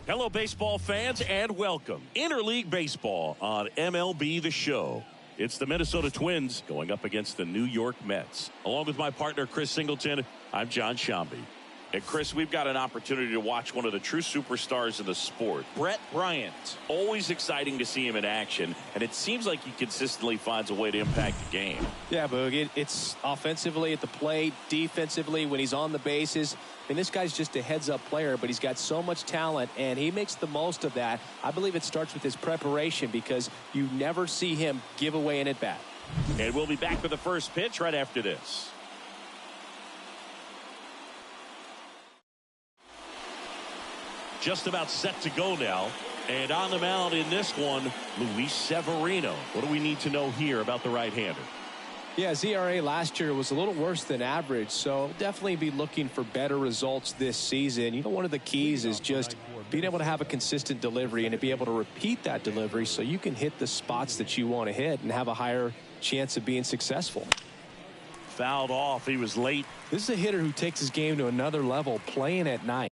Hello, baseball fans, and welcome. Interleague Baseball on MLB The Show. It's the Minnesota Twins going up against the New York Mets. Along with my partner, Chris Singleton, I'm John Shambi. And Chris, we've got an opportunity to watch one of the true superstars of the sport, Brett Bryant. Always exciting to see him in action, and it seems like he consistently finds a way to impact the game. Yeah, Boog, it's offensively at the plate, defensively when he's on the bases. I mean, this guy's just a heads-up player, but he's got so much talent, and he makes the most of that. I believe it starts with his preparation because you never see him give away an at-bat. And we'll be back with the first pitch right after this. Just about set to go now. And on the mound in this one, Luis Severino. What do we need to know here about the right-hander? Yeah, his ERA last year was a little worse than average, so definitely be looking for better results this season. You know, one of the keys is just being able to have a consistent delivery and to be able to repeat that delivery so you can hit the spots that you want to hit and have a higher chance of being successful. Fouled off. He was late. This is a hitter who takes his game to another level playing at night.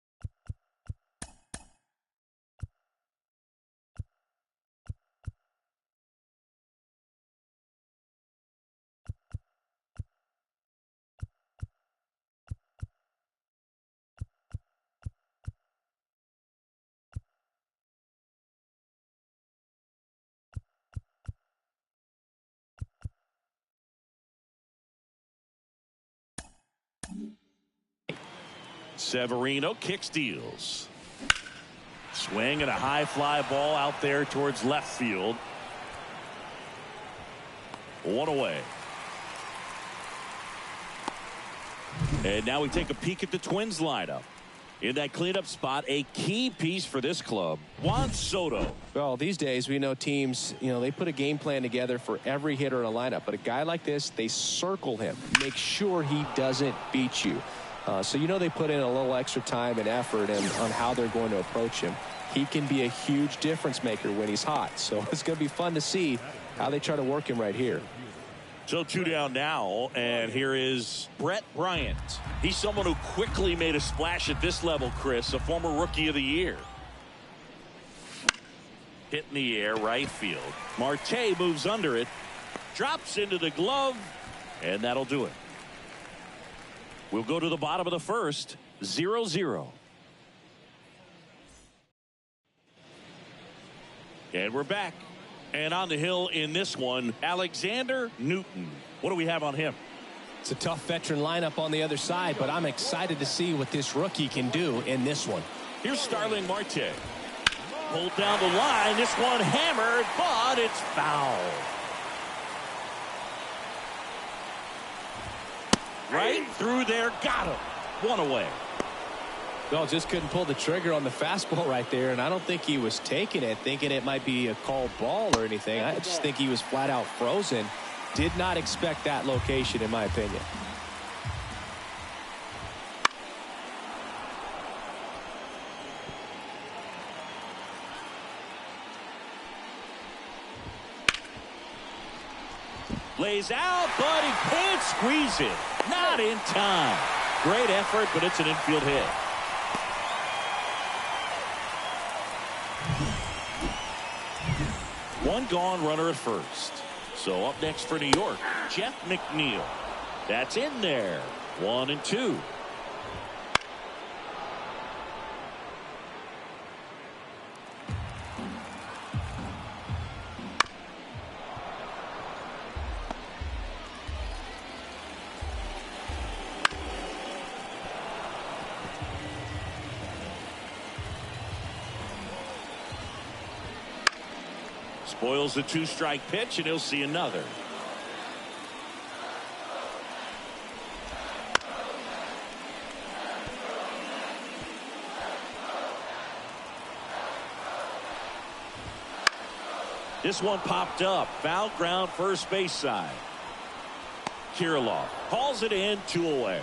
Severino kicks, deals. Swing and a high fly ball out there towards left field. One away. And now we take a peek at the Twins lineup. In that cleanup spot, a key piece for this club, Juan Soto. Well, these days we know teams, they put a game plan together for every hitter in a lineup. But a guy like this, they circle him, make sure he doesn't beat you. So they put in a little extra time and effort on how they're going to approach him. He can be a huge difference maker when he's hot. So it's going to be fun to see how they try to work him right here. So 2 down now, and here is Brett Bryant. He's someone who quickly made a splash at this level, Chris, a former Rookie of the Year. Hit in the air, right field. Marte moves under it, drops into the glove, and that'll do it. We'll go to the bottom of the first, 0-0. And we're back. And on the hill in this one, Alexander Newton. What do we have on him? It's a tough veteran lineup on the other side, but I'm excited to see what this rookie can do in this one. Here's Starling Marte. Pulled down the line. This one hammered, but it's foul. Right through there. Got him. One away. Well, just couldn't pull the trigger on the fastball right there, and I don't think he was taking it, thinking it might be a called ball or anything. I just think he was flat out frozen. Did not expect that location, in my opinion. Lays out, but he can't squeeze it. Not in time. Great effort, but it's an infield hit. One gone, runner at first. So up next for New York, Jeff McNeil. That's in there. 1-2. Spoils the 2-strike pitch, and he'll see another. This one popped up. Foul ground, first base side. Kirilloff calls it in, 2 away.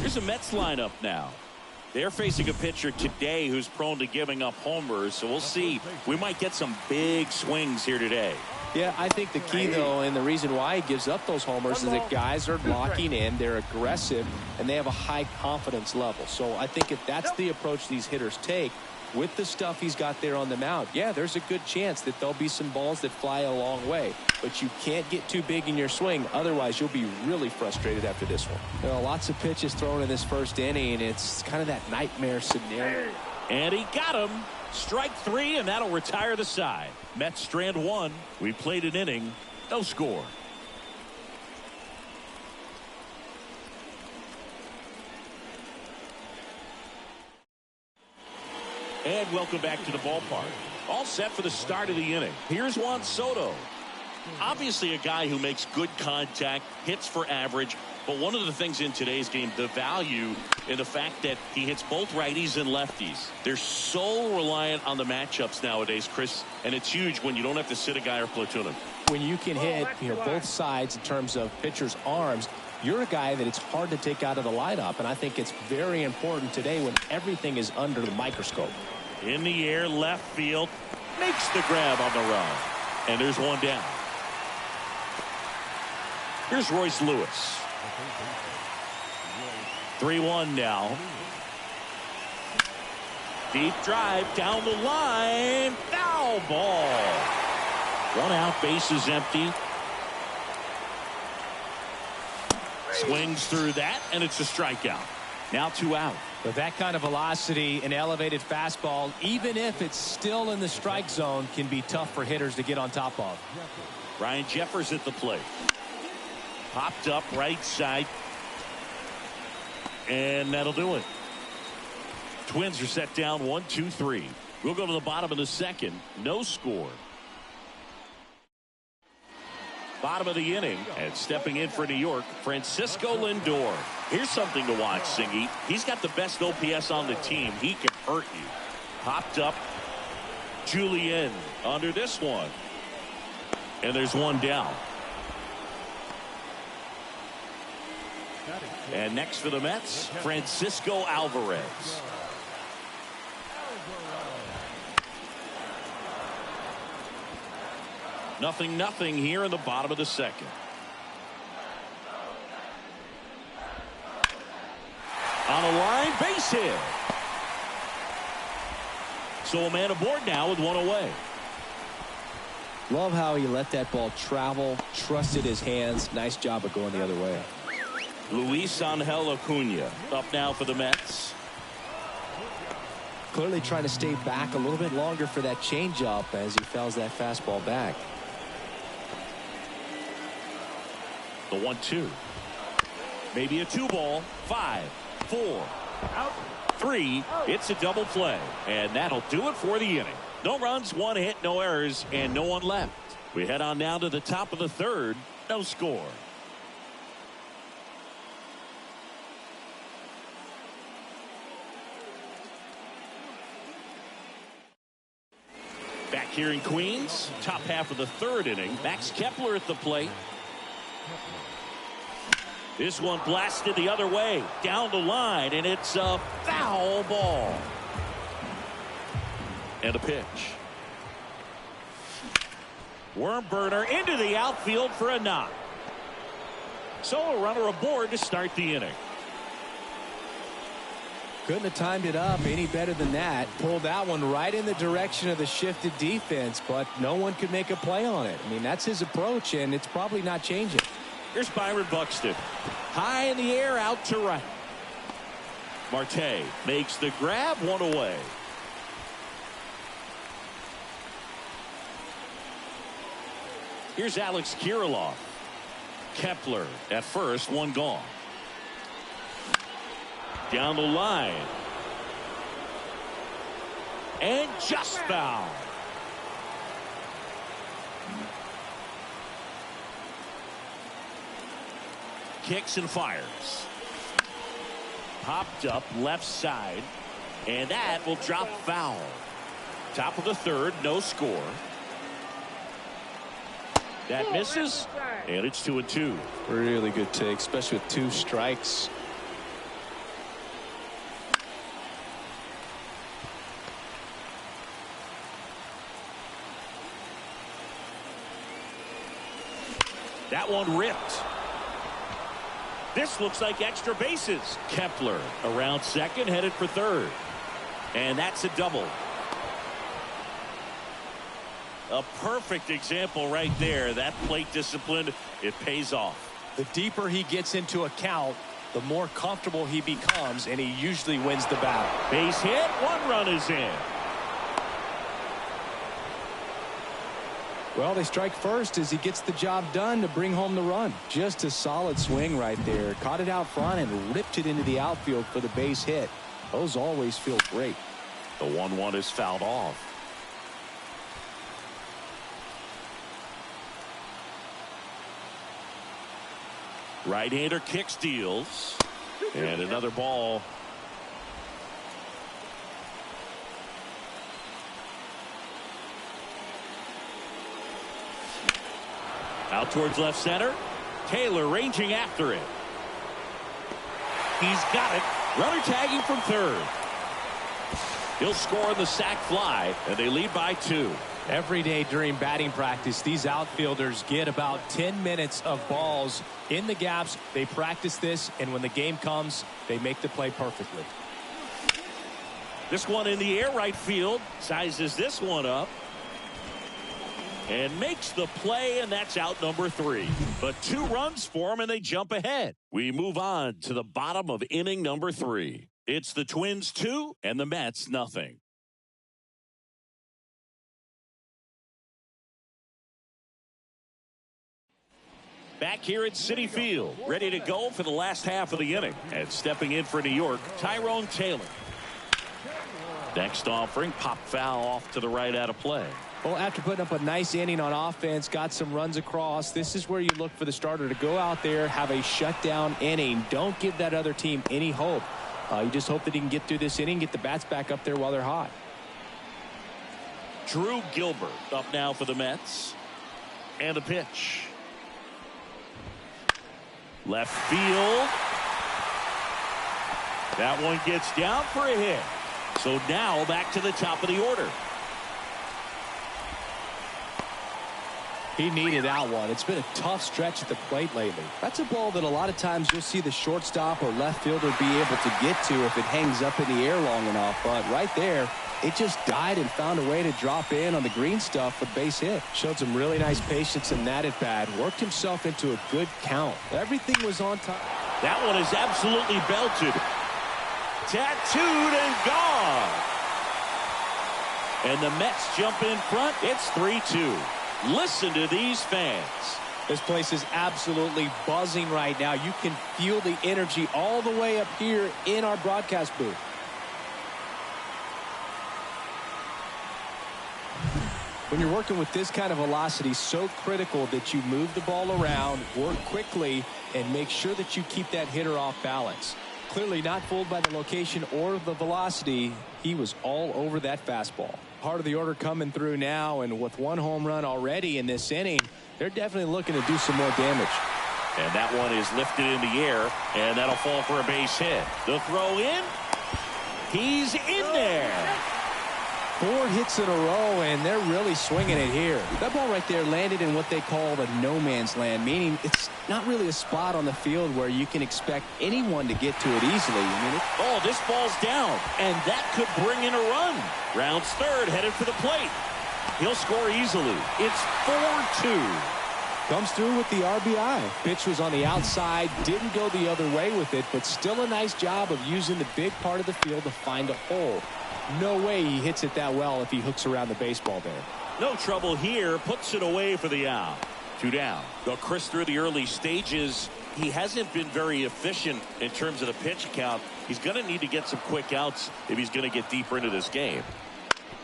Here's a Mets lineup now. They're facing a pitcher today who's prone to giving up homers, so we'll see. We might get some big swings here today. Yeah, I think the key, though, and the reason why he gives up those homers is that guys are locking in, they're aggressive, and they have a high confidence level. So I think if that's the approach these hitters take, with the stuff he's got there on the mound, yeah, there's a good chance that there'll be some balls that fly a long way. But you can't get too big in your swing. Otherwise, you'll be really frustrated after this one. You know, lots of pitches thrown in this first inning. It's kind of that nightmare scenario. And he got him. Strike 3, and that'll retire the side. Mets strand 1. We played an inning. No score. And welcome back to the ballpark. All set for the start of the inning. Here's Juan Soto. Obviously a guy who makes good contact, hits for average, but one of the things in today's game, the value in the fact that he hits both righties and lefties. They're so reliant on the matchups nowadays, Chris, and it's huge when you don't have to sit a guy or platoon him. When you can hit, both sides in terms of pitchers' arms, you're a guy that it's hard to take out of the lineup, and I think it's very important today when everything is under the microscope. In the air, left field, makes the grab on the run, and there's one down. Here's Royce Lewis. 3-1 now. Deep drive down the line, foul ball. 1 out, base is empty. Swings through that, and it's a strikeout. Now 2 out. With that kind of velocity, an elevated fastball, even if it's still in the strike zone, can be tough for hitters to get on top of. Ryan Jeffers at the plate. Popped up right side. And that'll do it. Twins are set down 1-2-3. We'll go to the bottom of the second. No score. Bottom of the inning, and stepping in for New York, Francisco Lindor. Here's something to watch, Singy. He's got the best OPS on the team. He can hurt you. Popped up. Julian under this one. And there's one down. And next for the Mets, Francisco Alvarez. Nothing here in the bottom of the second. On a line, base hit. So a man aboard now with 1 away. Love how he let that ball travel, trusted his hands. Nice job of going the other way. Luis Angel Acuna up now for the Mets. Clearly trying to stay back a little bit longer for that changeup as he fouls that fastball back. The 1-2. Maybe a 2-ball. 5, 4, out, 3. It's a double play. And that'll do it for the inning. No runs, 1 hit, no errors, and no one left. We head on down to the top of the third. No score. Back here in Queens, top half of the third inning. Max Kepler at the plate. This one blasted the other way, down the line, and it's a foul ball. And a pitch. Worm burner into the outfield for a knock. So a runner aboard to start the inning. Couldn't have timed it up any better than that. Pulled that one right in the direction of the shifted defense, but no one could make a play on it. I mean, that's his approach, and it's probably not changing. Here's Byron Buxton. High in the air, out to right. Marte makes the grab, one away. Here's Alex Kirilloff. Kepler at first, one gone. Down the line. And just foul. Kicks and fires. Popped up left side. And that will drop foul. Top of the third, no score. That misses. And it's 2-2. Really good take, especially with 2 strikes. That one ripped. This looks like extra bases. Kepler around second, headed for third. And that's a double. A perfect example right there. That plate discipline, it pays off. The deeper he gets into a count, the more comfortable he becomes, and he usually wins the battle. Base hit, 1 run is in. Well, they strike first as he gets the job done to bring home the run. Just a solid swing right there. Caught it out front and ripped it into the outfield for the base hit. Those always feel great. The 1-1 is fouled off. Right-hander kick steals. And another ball. Out towards left center. Taylor ranging after it. He's got it. Runner tagging from third. He'll score on the sac fly, and they lead by 2. Every day during batting practice, these outfielders get about 10 minutes of balls in the gaps. They practice this, and when the game comes, they make the play perfectly. This one in the air right field. Sizes this one up. And makes the play, and that's out number 3. But 2 runs for them, and they jump ahead. We move on to the bottom of inning number 3. It's the Twins 2 and the Mets nothing. Back here at Citi Field, ready to go for the last half of the inning. And stepping in for New York, Tyrone Taylor. Next offering, pop foul off to the right out of play. Well, after putting up a nice inning on offense, got some runs across, this is where you look for the starter to go out there, have a shutdown inning. Don't give that other team any hope. You just hope that he can get through this inning, get the bats back up there while they're hot. Drew Gilbert up now for the Mets. And a pitch. Left field. That one gets down for a hit. So now back to the top of the order. He needed that one. It's been a tough stretch at the plate lately. That's a ball that a lot of times you'll see the shortstop or left fielder be able to get to if it hangs up in the air long enough. But right there, it just died and found a way to drop in on the green stuff for the base hit. Showed some really nice patience in that at bat. Worked himself into a good count. Everything was on time. That one is absolutely belted. Tattooed and gone. And the Mets jump in front. It's 3-2. Listen to these fans. This place is absolutely buzzing right now. You can feel the energy all the way up here in our broadcast booth. When you're working with this kind of velocity, so critical that you move the ball around, work quickly, and make sure that you keep that hitter off balance. Clearly not fooled by the location or the velocity. He was all over that fastball. Part of the order coming through now, and with one home run already in this inning, they're definitely looking to do some more damage. And that one is lifted in the air, and that'll fall for a base hit. The throw in. He's in there. 4 hits in a row, and they're really swinging it here. That ball right there landed in what they call the no man's land, meaning it's not really a spot on the field where you can expect anyone to get to it easily. Oh, this ball's down, and that could bring in a run. Rounds third, headed for the plate. He'll score easily. It's 4-2. Comes through with the RBI. Pitch was on the outside, didn't go the other way with it, but still a nice job of using the big part of the field to find a hole. No way he hits it that well if he hooks around the baseball there. No trouble here. Puts it away for the out. 2 down. Well, Chris, through the early stages, he hasn't been very efficient in terms of the pitch count. He's going to need to get some quick outs if he's going to get deeper into this game.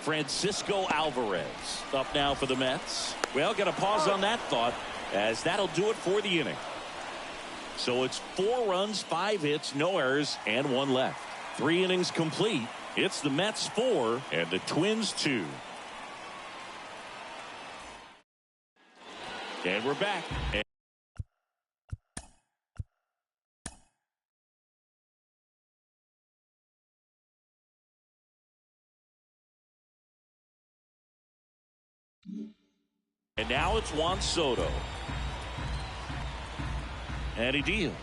Francisco Alvarez up now for the Mets. Well, got to pause on that thought, as that'll do it for the inning. So it's 4 runs, 5 hits, no errors, and 1 left. 3 innings complete. It's the Mets 4 and the Twins 2. And we're back. And now it's Juan Soto. And he deals.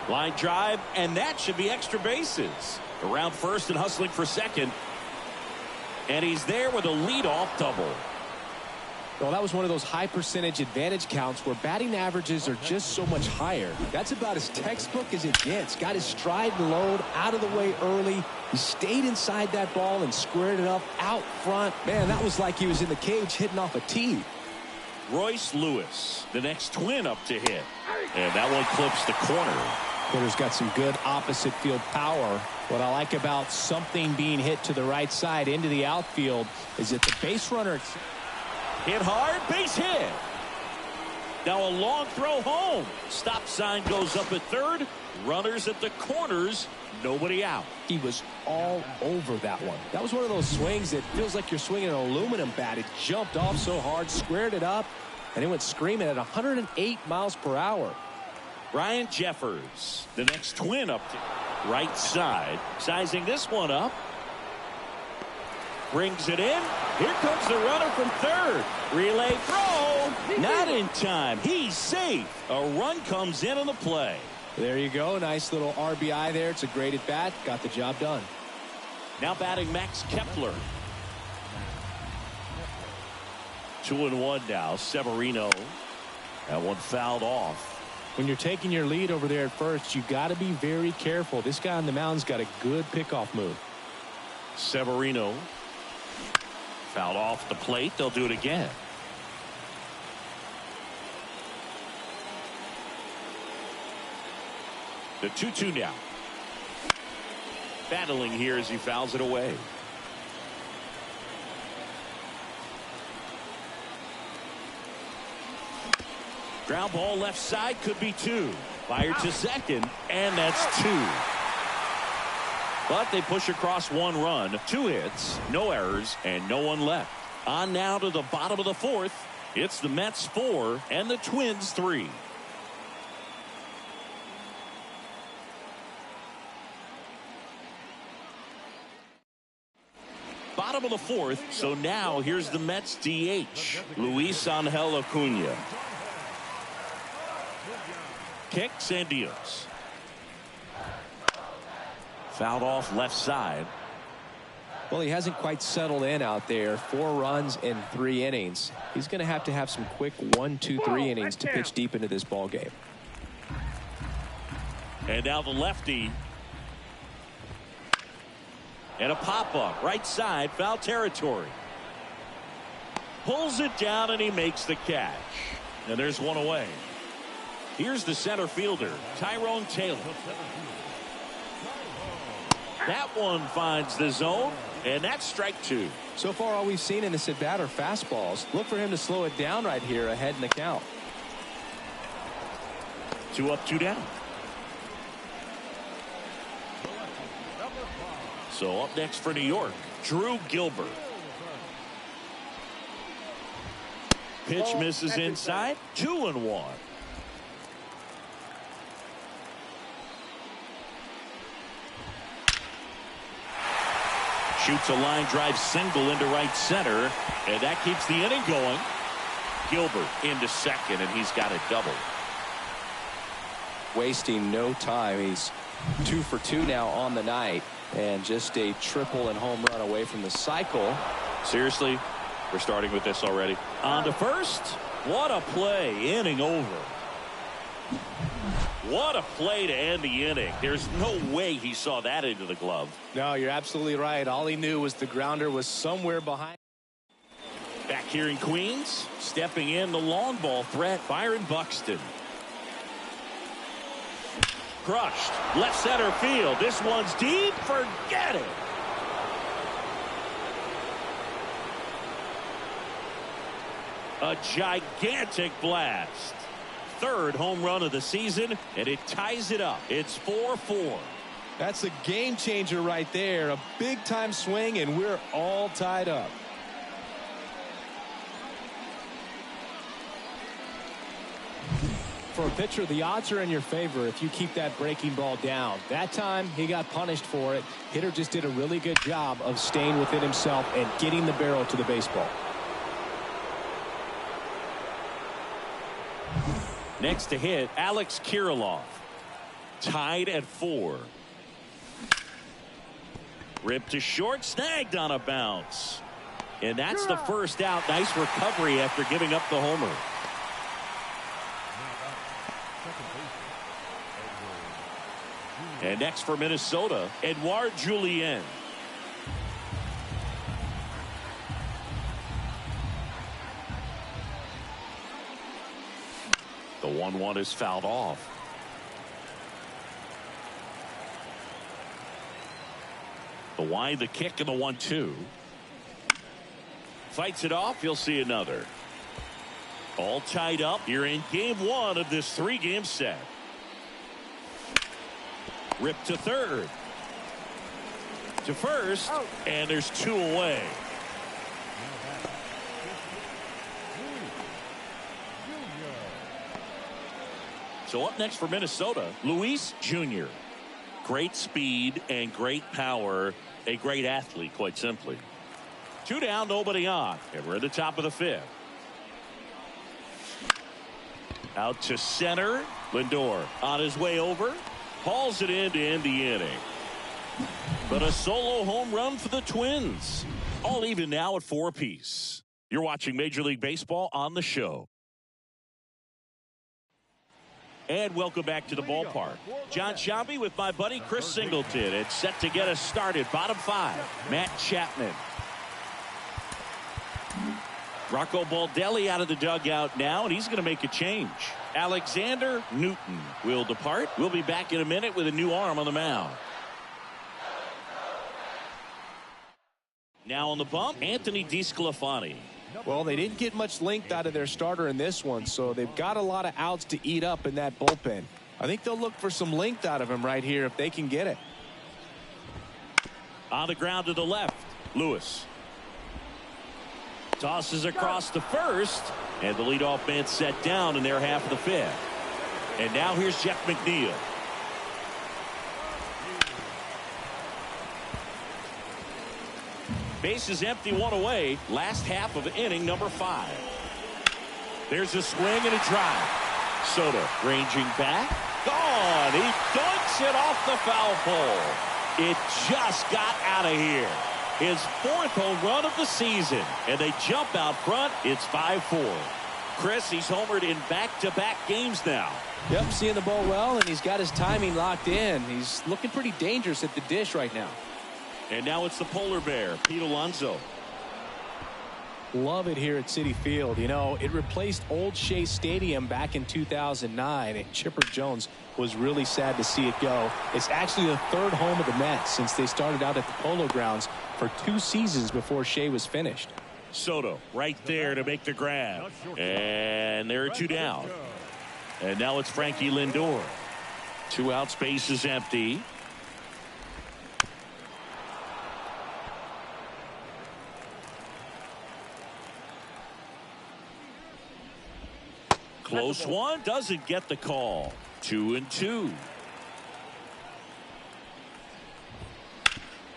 Line drive, and that should be extra bases. Around first and hustling for second. And he's there with a leadoff double. Well, that was one of those high percentage advantage counts where batting averages are just so much higher. That's about as textbook as it gets. Got his stride and load out of the way early. He stayed inside that ball and squared it up out front. Man, that was like he was in the cage hitting off a tee. Royce Lewis, the next Twin up to hit. And that one clips the corner. Hitter's got some good opposite field power. What I like about something being hit to the right side into the outfield is that the base runner hit hard, base hit. Now a long throw home. Stop sign goes up at third. Runners at the corners. Nobody out. He was all over that one. That was one of those swings that feels like you're swinging an aluminum bat. It jumped off so hard, squared it up, and it went screaming at 108 miles per hour. Ryan Jeffers, the next Twin up to right side. Sizing this one up. Brings it in. Here comes the runner from third. Relay throw. Not in time. He's safe. A run comes in on the play. There you go. Nice little RBI there. It's a great at bat. Got the job done. Now batting Max Kepler. 2-1 now. Severino. That one fouled off. When you're taking your lead over there at first, you got to be very careful. This guy on the mound's got a good pickoff move. Severino. Fouled off the plate. They'll do it again. The 2-2 now. Battling here as he fouls it away. Ground ball left side, could be 2. Fired to second, and that's 2. But they push across 1 run, 2 hits, no errors, and no one left. On now to the bottom of the 4th. It's the Mets 4 and the Twins 3. Bottom of the 4th, so now here's the Mets DH, Luis Angel Acuna. Kicks and deals. Fouled off left side. Well, he hasn't quite settled in out there. 4 runs in 3 innings. He's going to have some quick 1, 2, 3 innings to pitch deep into this ball game. And now the lefty. And a pop-up right side, foul territory. Pulls it down and he makes the catch. And there's one away. Here's the center fielder, Tyrone Taylor. That one finds the zone, and that's strike 2. So far, all we've seen in this at bat are fastballs. Look for him to slow it down right here ahead in the count. 2 up, 2 down. So up next for New York, Drew Gilbert. Pitch misses inside. 2-1. Shoots a line drive single into right center, and that keeps the inning going. Gilbert into second, and he's got a double. Wasting no time. He's 2 for 2 now on the night, and just a triple and home run away from the cycle. Seriously, we're starting with this already. On to first. What a play. Inning over. What a play to end the inning. There's no way he saw that into the glove. No, you're absolutely right. All he knew was the grounder was somewhere behind. Back here in Queens, stepping in the long ball threat, Byron Buxton. Crushed. Left center field. This one's deep. Forget it. A gigantic blast. Third home run of the season, and it ties it up. It's 4-4. That's a game changer right there. A big time swing, and we're all tied up. For a pitcher, the odds are in your favor if you keep that breaking ball down. That time, he got punished for it. Hitter just did a really good job of staying within himself and getting the barrel to the baseball. Next to hit, Alex Kirilloff. Tied at 4. Ripped to short, snagged on a bounce. And that's the first out. Nice recovery after giving up the homer. And next for Minnesota, Edouard Julien. The 1-1 is fouled off. The wide, the kick, and the 1-2. Fights it off. You'll see another. All tied up here in game 1 of this 3-game set. Ripped to third. To first. And there's 2 away. So up next for Minnesota, Luis Jr. Great speed and great power. A great athlete, quite simply. 2 down, nobody on. And we're at the top of the 5th. Out to center. Lindor on his way over. Hauls it in to end the inning. But a solo home run for the Twins. All even now at 4 apiece. You're watching Major League Baseball on the show. And welcome back to the ballpark. John Shambi with my buddy Chris Singleton. It's set to get us started. Bottom 5. Matt Chapman. Rocco Baldelli out of the dugout now, and he's going to make a change. Alexander Newton will depart. We'll be back in a minute with a new arm on the mound. Now on the bump, Anthony DeSclafani. Well, they didn't get much length out of their starter in this one, so they've got a lot of outs to eat up in that bullpen. I think they'll look for some length out of him right here if they can get it. On the ground to the left, Lewis. Tosses across to first, and the leadoff man set down in their half of the 5th. And now here's Jeff McNeil. Bases empty, 1 away. Last half of inning number 5. There's a swing and a drive. Soto ranging back. Gone. He dunks it off the foul pole. It just got out of here. His 4th home run of the season. And they jump out front. It's 5-4. Chris, he's homered in back-to-back games now. Yep, seeing the ball well, and he's got his timing locked in. He's looking pretty dangerous at the dish right now. And now it's the polar bear, Pete Alonso. Love it here at Citi Field. You know, it replaced Old Shea Stadium back in 2009, and Chipper Jones was really sad to see it go. It's actually the 3rd home of the Mets since they started out at the Polo Grounds for 2 seasons before Shea was finished. Soto right there to make the grab. And there are 2 down. And now it's Frankie Lindor. 2 out, space is empty. Close one, doesn't get the call. 2-2.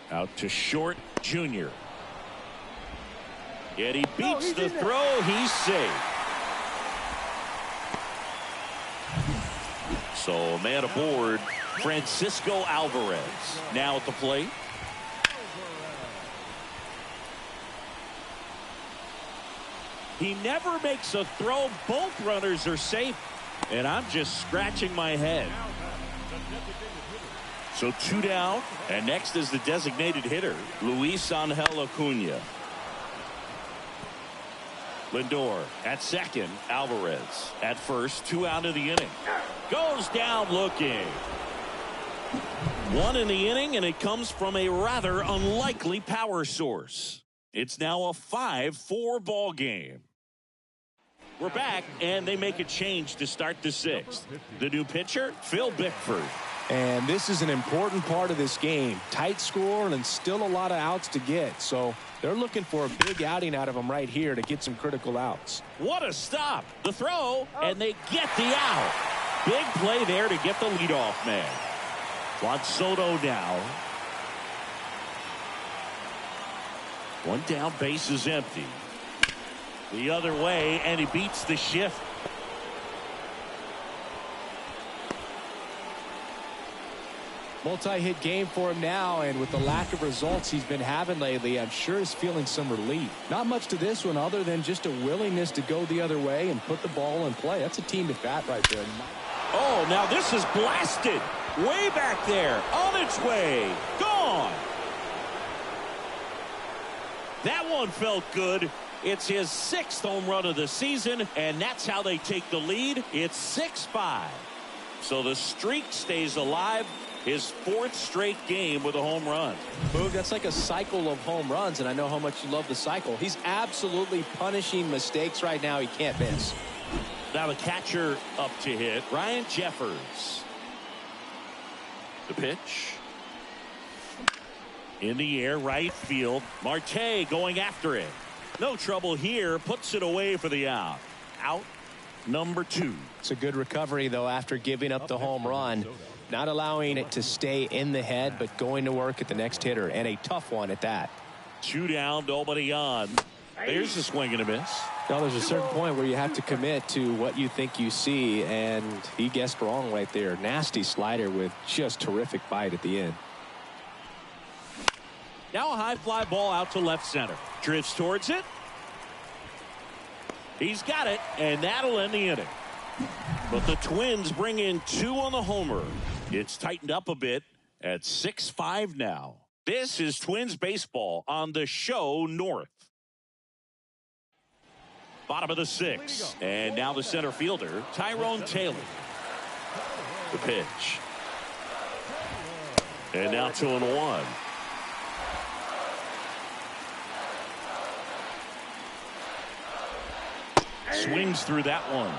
Out to short, Junior. And he beats the throw. He's safe. So a man aboard, Francisco Alvarez. Now at the plate. He never makes a throw. Both runners are safe. And I'm just scratching my head. So 2 down. And next is the designated hitter, Luis Angel Acuna. Lindor at second. Alvarez at first. 2 out of the inning. Goes down looking. 1 in the inning, and it comes from a rather unlikely power source. It's now a 5-4 ball game. We're back, and they make a change to start the 6th. The new pitcher, Phil Bickford. And this is an important part of this game. Tight score and still a lot of outs to get. So they're looking for a big outing out of him right here to get some critical outs. What a stop. The throw, and they get the out. Big play there to get the leadoff man. Juan Soto now. 1 down, base is empty. The other way, and he beats the shift. Multi-hit game for him now, and with the lack of results he's been having lately, I'm sure he's feeling some relief. Not much to this one other than just a willingness to go the other way and put the ball in play. That's a team at bat right there. Oh, now this is blasted. Way back there. On its way. Gone. That one felt good. It's his 6th home run of the season, and that's how they take the lead. It's 6-5. So the streak stays alive. His 4th straight game with a home run. Boog, that's like a cycle of home runs, and I know how much you love the cycle. He's absolutely punishing mistakes right now he can't miss. Now the catcher up to hit, Ryan Jeffers. The pitch. In the air, right field. Marte going after it. No trouble here, puts it away for the out. Out number 2. It's a good recovery, though, after giving up the home run. Not allowing it to stay in the head, but going to work at the next hitter, and a tough one at that. 2 down, nobody on. There's a swing and a miss. Now, there's a certain point where you have to commit to what you think you see, and he guessed wrong right there. Nasty slider with just terrific bite at the end. Now a high fly ball out to left center. Drifts towards it. He's got it, and that'll end the inning. But the Twins bring in 2 on the homer. It's tightened up a bit at 6-5 now. This is Twins baseball on the show North. Bottom of the 6th. And now the center fielder, Tyrone Taylor. The pitch. And now 2-1. Swings through that one.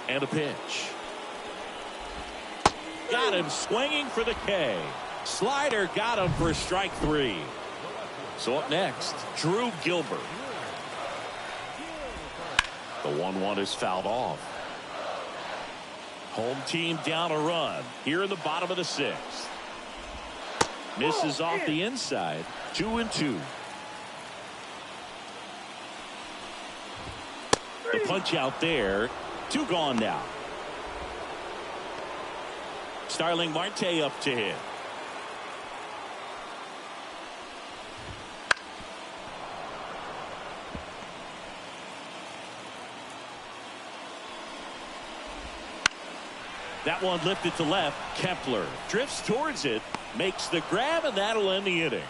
And a pitch. Got him swinging for the K. Slider got him for strike 3. So up next, Drew Gilbert. The 1-1 is fouled off. Home team down a run here in the bottom of the 6th. Misses off the inside. 2-2. The punch out there. 2 gone now. Starling Marte up to hit. That one lifted to left. Kepler drifts towards it, makes the grab, and that'll end the inning.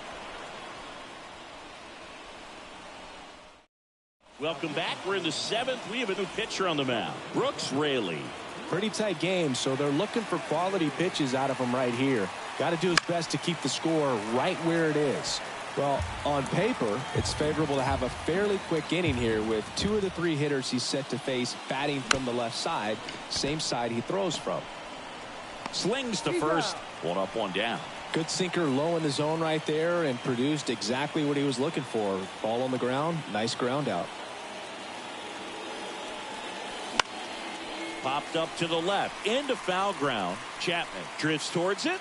Welcome back. We're in the 7th. We have a new pitcher on the mound, Brooks Raley. Pretty tight game, so they're looking for quality pitches out of him right here. Got to do his best to keep the score right where it is. Well, on paper, it's favorable to have a fairly quick inning here with 2 of the 3 hitters he's set to face batting from the left side, same side he throws from. Slings to first. 1 up, 1 down. Good sinker low in the zone right there and produced exactly what he was looking for. Ball on the ground, nice ground out. Popped up to the left. Into foul ground. Chapman drifts towards it.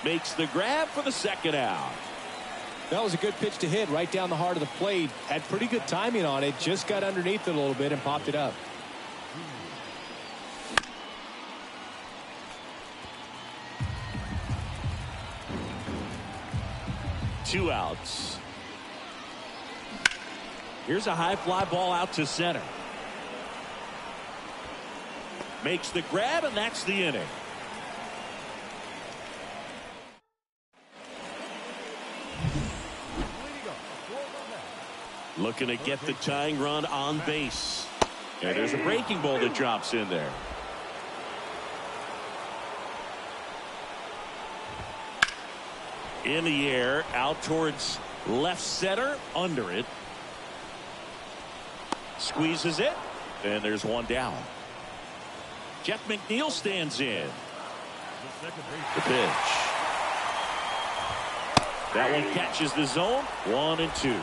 Makes the grab for the second out. That was a good pitch to hit right down the heart of the plate. Had pretty good timing on it. Just got underneath it a little bit and popped it up. Two outs. Here's a high fly ball out to center. Makes the grab, and that's the inning. Looking to get the tying run on base. And there's a breaking ball that drops in there. In the air, out towards left center, under it. Squeezes it, and there's one down. Jeff McNeil stands in. The pitch. That one catches the zone. 1-2.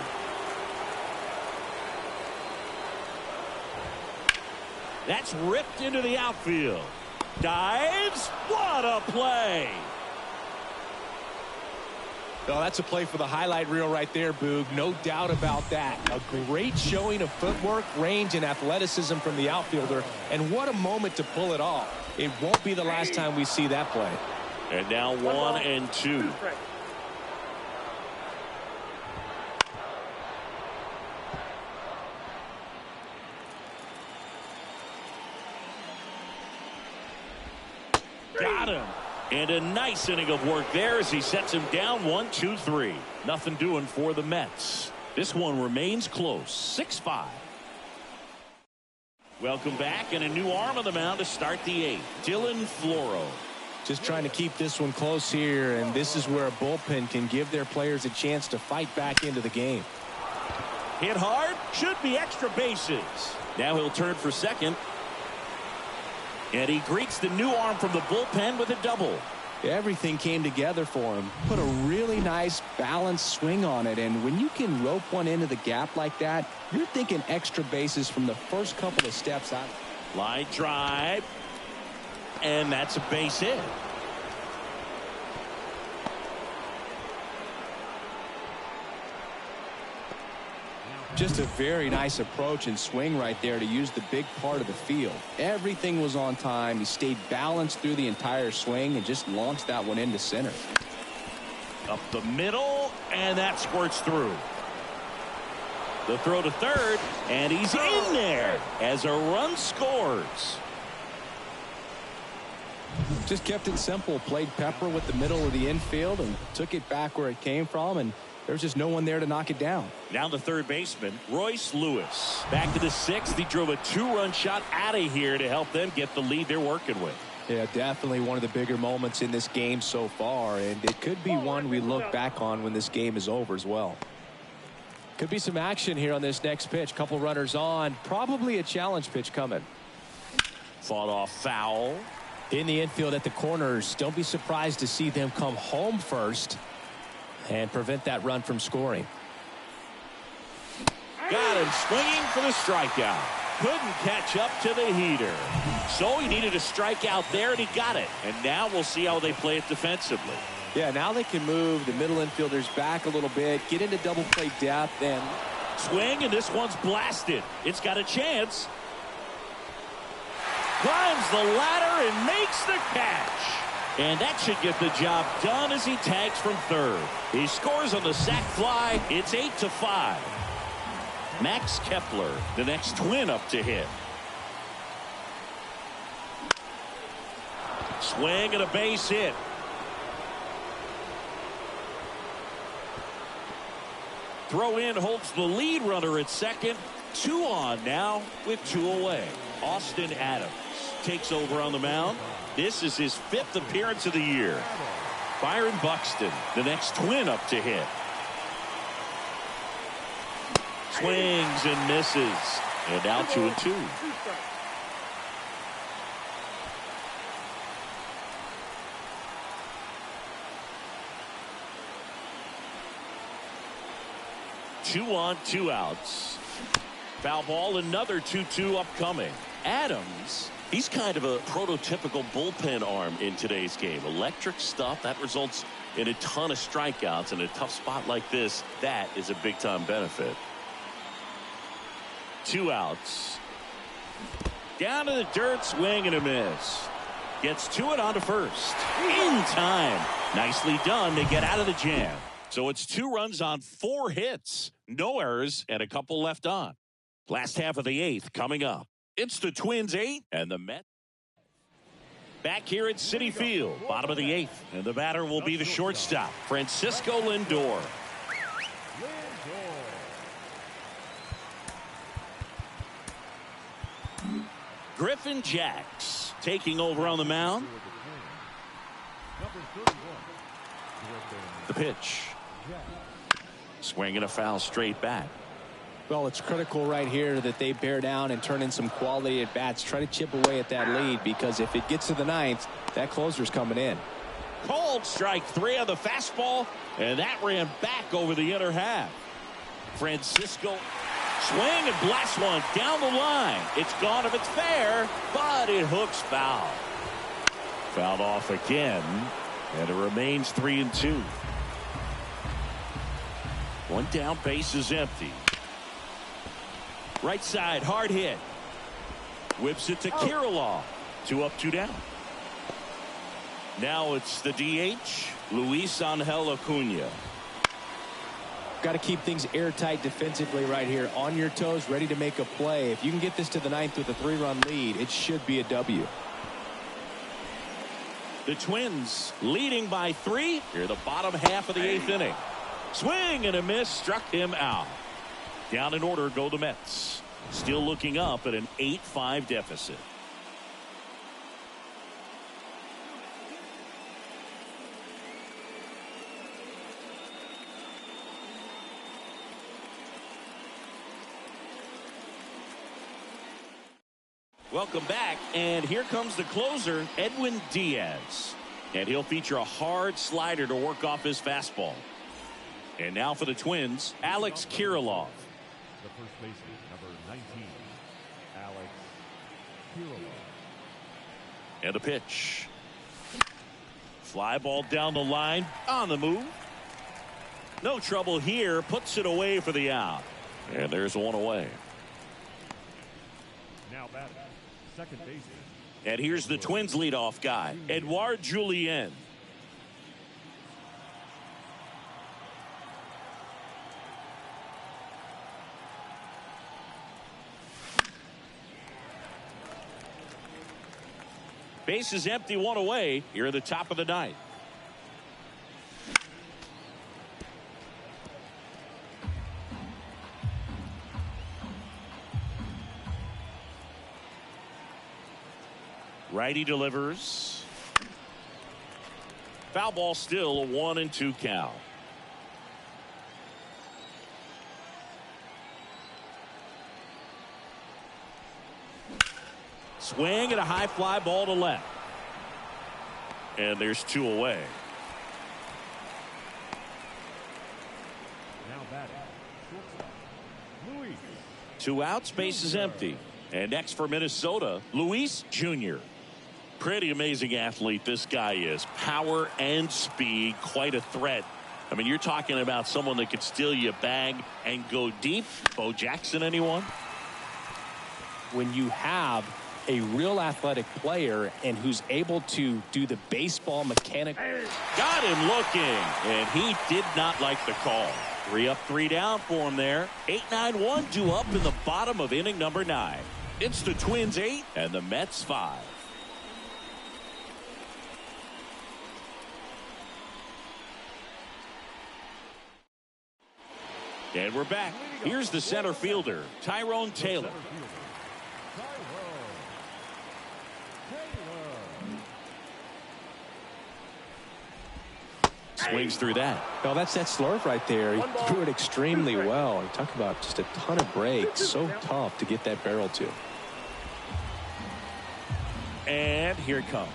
That's ripped into the outfield. Dives. What a play. Oh, that's a play for the highlight reel right there, Boog. No doubt about that. A great showing of footwork, range, and athleticism from the outfielder. And what a moment to pull it off. It won't be the last time we see that play. And now 1-2. Got him. And a nice inning of work there as he sets him down. 1-2-3. Nothing doing for the Mets. This one remains close. 6-5. Welcome back, and a new arm on the mound to start the eighth. Dylan Floro. Just trying to keep this one close here, and this is where a bullpen can give their players a chance to fight back into the game. Hit hard. Should be extra bases. Now he'll turn for second. And he greets the new arm from the bullpen with a double. Everything came together for him. Put a really nice balanced swing on it. And when you can rope one into the gap like that, you're thinking extra bases from the first couple of steps out. Line drive. And that's a base hit. Just a very nice approach and swing right there to use the big part of the field. Everything was on time. He stayed balanced through the entire swing and just launched that one into center. Up the middle, and that squirts through. The throw to third, and he's in there as a run scores. Just kept it simple. Played pepper with the middle of the infield and took it back where it came from, and there's just no one there to knock it down. Now the third baseman, Royce Lewis. Back to the sixth. He drove a two-run shot out of here to help them get the lead they're working with. Yeah, definitely one of the bigger moments in this game so far, and it could be one we look back on when this game is over as well. Could be some action here on this next pitch. Couple runners on. Probably a challenge pitch coming. Fought off foul. In the infield at the corners. Don't be surprised to see them come home first and prevent that run from scoring. Got him swinging for the strikeout. Couldn't catch up to the heater. So he needed a strikeout there, and he got it. And now we'll see how they play it defensively. Yeah, now they can move the middle infielders back a little bit, get into double play depth, and swing, and this one's blasted. It's got a chance. Climbs the ladder and makes the catch. And that should get the job done as he tags from third. He scores on the sac fly. It's 8-5. Max Kepler, the next Twin up to hit. Swing and a base hit. Throw in holds the lead runner at second. 2 on now with 2 away. Austin Adams takes over on the mound. This is his 5th appearance of the year. Byron Buxton, the next Twin up to hit. Swings and misses. And now 2-2. Two on, 2 outs. Foul ball, another 2-2 upcoming. Adams, he's kind of a prototypical bullpen arm in today's game. Electric stuff that results in a ton of strikeouts. In a tough spot like this, that is a big time benefit. 2 outs. Down to the dirt, swing and a miss. Gets to it onto first. In time. Nicely done to get out of the jam. So it's 2 runs on 4 hits. No errors and a couple left on. Last half of the 8th coming up. It's the Twins 8 and the Mets. Back here at Citi Field, bottom of the 8th. And the batter will be the shortstop, Francisco Lindor. Griffin Jacks taking over on the mound. The pitch. Swing and a foul straight back. Well, it's critical right here that they bear down and turn in some quality at bats. Try to chip away at that lead, because if it gets to the 9th, that closer's coming in. Called strike 3 on the fastball, and that ran back over the inner half. Francisco swing and blast one down the line. It's gone if it's fair, but it hooks foul. Fouled off again, and it remains 3-2. One down, base is empty. Right side, hard hit. Whips it to Kirilloff. 2 up, 2 down. Now it's the DH, Luis Angel Acuna. Got to keep things airtight defensively right here. On your toes, ready to make a play. If you can get this to the 9th with a 3-run lead, it should be a W. The Twins leading by 3 here the bottom half of the 8th inning. Swing and a miss, struck him out. Down in order go the Mets. Still looking up at an 8-5 deficit. Welcome back, and here comes the closer, Edwin Diaz. And he'll feature a hard slider to work off his fastball. And now for the Twins, Alex Kirilloff. The first baseman, number 19, Alex Kirilloff. And the pitch. Fly ball down the line, on the move. No trouble here, puts it away for the out. And there's one away. Now batting, second baseman. And here's the Twins leadoff guy, Edouard Julien. Base is empty, 1 away here at the top of the 9th. Righty delivers. Foul ball, still a 1-2 count. Swing and a high fly ball to left. And there's 2 away. Now batting, shortstop, Luis. 2 outs, base is empty. And next for Minnesota, Luis Jr. Pretty amazing athlete this guy is. Power and speed, quite a threat. I mean, you're talking about someone that could steal you a bag and go deep. Bo Jackson, anyone? When you have a real athletic player and who's able to do the baseball mechanic. Got him looking, and he did not like the call. 3 up, 3 down for him there. 8-9-1 due up in the bottom of inning number 9. It's the Twins 8 and the Mets 5. And we're back. Here's the center fielder, Tyrone Taylor. Swings through that. Well, that's that slurve right there. He threw it extremely well. You talk about just a ton of breaks. So tough to get that barrel to. And here it comes.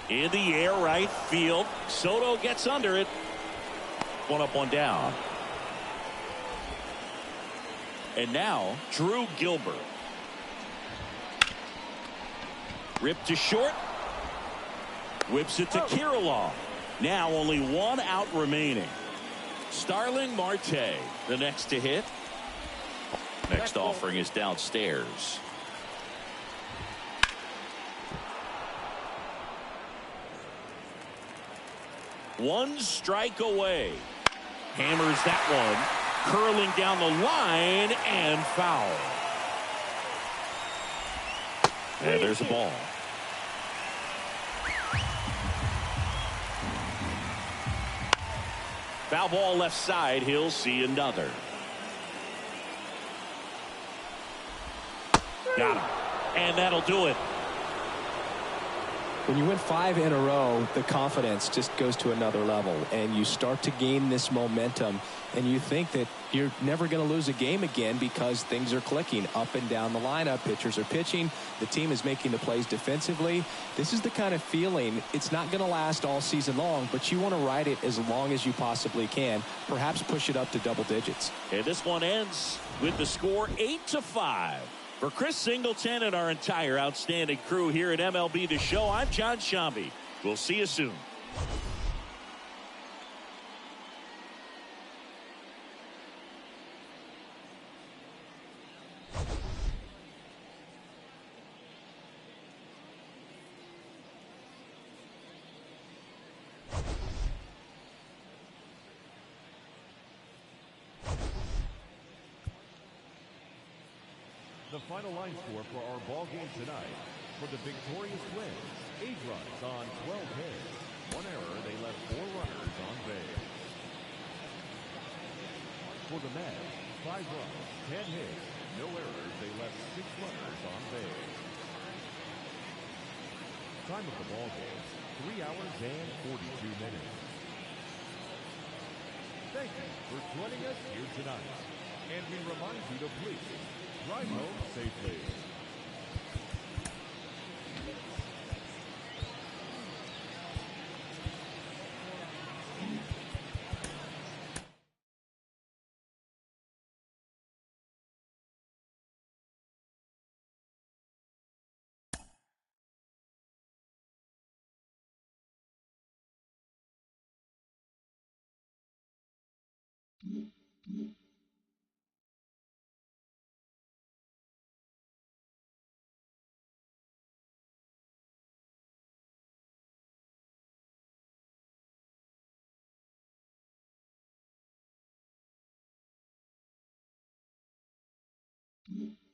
In the air, right field. Soto gets under it. 1 up, 1 down. And now, Drew Gilbert. Ripped to short. Whips it to Kirilloff. Now only one out remaining. Starling Marte, the next to hit. Next offering is downstairs. One strike away. Hammers that one. Curling down the line and foul. And there's a ball. Foul ball left side. He'll see another. Got him. And that'll do it. When you win 5 in a row, the confidence just goes to another level, and you start to gain this momentum, and you think that you're never going to lose a game again because things are clicking up and down the lineup. Pitchers are pitching. The team is making the plays defensively. This is the kind of feeling, it's not going to last all season long, but you want to ride it as long as you possibly can, perhaps push it up to double digits. And this one ends with the score 8-5. For Chris Singleton and our entire outstanding crew here at MLB The Show, I'm John Shambi. We'll see you soon. The final line score for our ball game tonight. For the victorious Twins, 8 runs on 12 hits. 1 error, they left 4 runners on base. For the Mets, 5 runs, 10 hits, no errors, they left 6 runners on base. Time of the ball game, 3 hours and 42 minutes. Thank you for joining us here tonight. And we remind you to please drive home safely. Mm-hmm.